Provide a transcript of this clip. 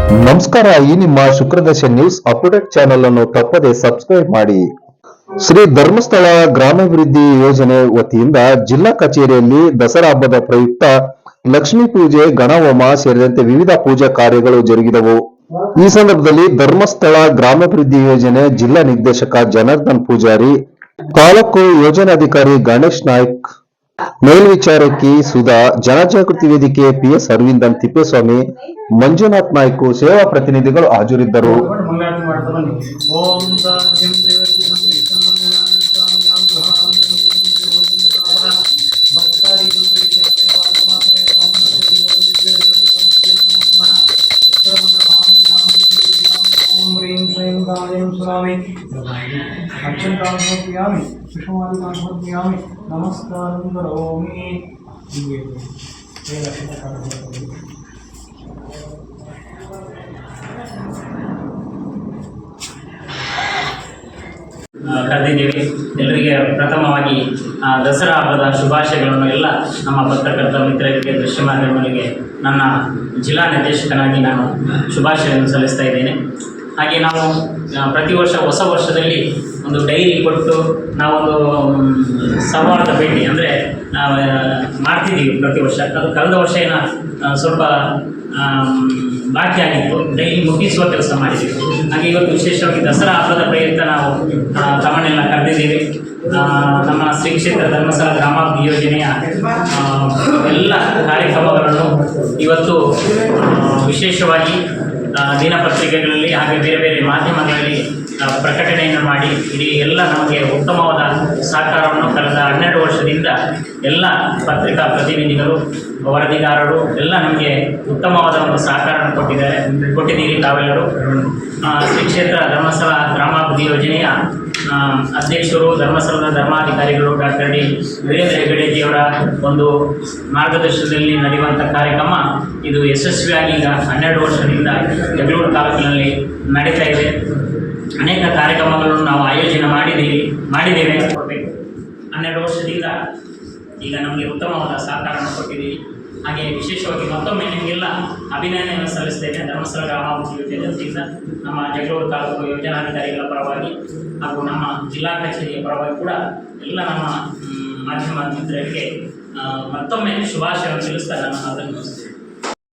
ನಮಸ್ಕಾರ. ಈ ನಿಮ್ಮ ಶುಕ್ರದಶ ನ್ಯೂಸ್ ಅಪ್ಡೇಟ್ ಚಾನೆಲ್ ಅನ್ನು ತಪ್ಪದೆ ಸಬ್ಸ್ಕ್ರೈಬ್ ಮಾಡಿ. ಶ್ರೀ ಧರ್ಮಸ್ಥಳ ಗ್ರಾಮಾಭಿವೃದ್ಧಿ ಯೋಜನೆ ವತಿಯಿಂದ ಜಿಲ್ಲಾ ಕಚೇರಿಯಲ್ಲಿ ದಸರಾ ಹಬ್ಬದ ಪ್ರಯುಕ್ತ ಲಕ್ಷ್ಮೀ ಪೂಜೆ, ಗಣಹೋಮ ಸೇರಿದಂತೆ ವಿವಿಧ ಪೂಜಾ ಕಾರ್ಯಗಳು ಜರುಗಿದವು. ಈ ಸಂದರ್ಭದಲ್ಲಿ ಧರ್ಮಸ್ಥಳ ಗ್ರಾಮಾಭಿವೃದ್ಧಿ ಯೋಜನೆ ಜಿಲ್ಲಾ ನಿರ್ದೇಶಕ ಜನಾರ್ದನ್ ಪೂಜಾರಿ, ತಾಲೂಕು ಯೋಜನಾಧಿಕಾರಿ ಗಣೇಶ್ ನಾಯ್ಕ್, ಮೇಲ್ವಿಚಾರಕಿ ಸುಧಾ, ಜನಜಾಗೃತಿ ವೇದಿಕೆ ಪಿಎಸ್ ಅರವಿಂದನ್, ತಿಪ್ಪೇಸ್ವಾಮಿ, ಮಂಜುನಾಥ್ ನಾಯ್ಕ, ಸೇವಾ ಪ್ರತಿನಿಧಿಗಳು ಹಾಜರಿದ್ದರು. नमस्कारं करोमि। ಕರೆದಿದ್ದೇವೆ. ಎಲ್ಲರಿಗೆ ಪ್ರಥಮವಾಗಿ ದಸರಾ ಹಬ್ಬದ ಶುಭಾಶಯಗಳನ್ನು ಎಲ್ಲ ನಮ್ಮ ಪತ್ರಕರ್ತ ಮಿತ್ರರಿಗೆ, ದೃಶ್ಯ ಮಾಧ್ಯಮಗಳಿಗೆ ನನ್ನ ಜಿಲ್ಲಾ ನಿರ್ದೇಶಕನಾಗಿ ನಾನು ಶುಭಾಶಯವನ್ನು ಸಲ್ಲಿಸ್ತಾ ಇದ್ದೇನೆ. ಹಾಗೆ ನಾವು ಪ್ರತಿ ವರ್ಷ ಹೊಸ ವರ್ಷದಲ್ಲಿ ಒಂದು ಡೈರಿ ಕೊಟ್ಟು ನಾವೊಂದು ಸಂವಾದ ಭೇಟಿ ಅಂದರೆ ನಾವು ಮಾಡ್ತಿದ್ದೀವಿ ಪ್ರತಿ ವರ್ಷ. ಅದು ಕಳೆದ ವರ್ಷ ಸ್ವಲ್ಪ ಬಾಕಿ ಆಗಿತ್ತು, ಡೈಲಿ ಮುಗಿಸುವ ಕೆಲಸ ಮಾಡಿದ್ದೀವಿ. ಹಾಗೆ ಇವತ್ತು ವಿಶೇಷವಾಗಿ ದಸರಾ ಹಬ್ಬದ ಪ್ರಯುಕ್ತ ನಾವು ತಮ್ಮನ್ನೆಲ್ಲ ಕರೆದಿದ್ದೀವಿ. ನಮ್ಮ ಶ್ರೀ ಕ್ಷೇತ್ರ ಧರ್ಮಸ್ಥಳ ಗ್ರಾಮಾಭಿವೃದ್ಧಿ ಯೋಜನೆಯ ಎಲ್ಲ ಕಾರ್ಯಕ್ರಮಗಳನ್ನು ಇವತ್ತು ವಿಶೇಷವಾಗಿ ದಿನಪತ್ರಿಕೆಗಳಲ್ಲಿ ಹಾಗೆ ಬೇರೆ ಬೇರೆ ಮಾಧ್ಯಮಗಳಲ್ಲಿ ಪ್ರಕಟಣೆಯನ್ನು ಮಾಡಿ ಇಡೀ ಎಲ್ಲ ನಮಗೆ ಉತ್ತಮವಾದ ಸಹಕಾರವನ್ನು ಕಳೆದ 12 ವರ್ಷದಿಂದ ಎಲ್ಲ ಪತ್ರಿಕಾ ಪ್ರತಿನಿಧಿಗಳು, ವರದಿಗಾರರು ಎಲ್ಲ ನಮಗೆ ಉತ್ತಮವಾದ ಒಂದು ಸಹಕಾರವನ್ನು ಕೊಟ್ಟಿದ್ದೀರಿ ತಾವೆಲ್ಲರೂ. ಶ್ರೀ ಕ್ಷೇತ್ರ ಧರ್ಮಸ್ಥಳ ಗ್ರಾಮಾಭಿವೃದ್ಧಿ ಯೋಜನೆಯ ಅಧ್ಯಕ್ಷರು, ಧರ್ಮಸ್ಥಳದ ಧರ್ಮಾಧಿಕಾರಿಗಳು ಡಾಕ್ಟರ್ ಡಿ ವೀರೇಂದ್ರ ಹೆಗ್ಗಡೆಜಿಯವರ ಒಂದು ಮಾರ್ಗದರ್ಶನದಲ್ಲಿ ನಡೆಯುವಂಥ ಕಾರ್ಯಕ್ರಮ ಇದು ಯಶಸ್ವಿಯಾಗಿ ಈಗ 12 ವರ್ಷದಿಂದ ಜಗಳೂರು ತಾಲೂಕಿನಲ್ಲಿ ನಡೀತಾ ಇದೆ. ಅನೇಕ ಕಾರ್ಯಕ್ರಮಗಳನ್ನು ನಾವು ಆಯೋಜನೆ ಮಾಡಿದ್ದೇವೆ. 12 ವರ್ಷದಿಂದ ಈಗ ನಮಗೆ ಉತ್ತಮವಾದ ಸಹಕಾರವನ್ನು ಕೊಟ್ಟಿದ್ದೀವಿ. ಹಾಗೆ ವಿಶೇಷವಾಗಿ ಮತ್ತೊಮ್ಮೆ ನಿಮಗೆಲ್ಲ ಅಭಿನಂದನೆಯನ್ನು ಸಲ್ಲಿಸ್ತೇನೆ. ಧರ್ಮಸ್ಥಳ ಗ್ರಾಮಾಭಿವೃದ್ಧಿ ಯೋಜನೆಯಿಂದ ನಮ್ಮ ಜಗಳೂರು ತಾಲೂಕು ಯೋಜನಾಧಿಕಾರಿಗಳ ಪರವಾಗಿ ಹಾಗೂ ನಮ್ಮ ಜಿಲ್ಲಾ ಕಚೇರಿಯ ಪರವಾಗಿ ಕೂಡ ಎಲ್ಲ ನಮ್ಮ ಮಾಧ್ಯಮ ಮಿತ್ರರಿಗೆ ಮತ್ತೊಮ್ಮೆ ಶುಭಾಶಯವನ್ನು ತಿಳಿಸ್ತಾ ನಾನು ಅದನ್ನು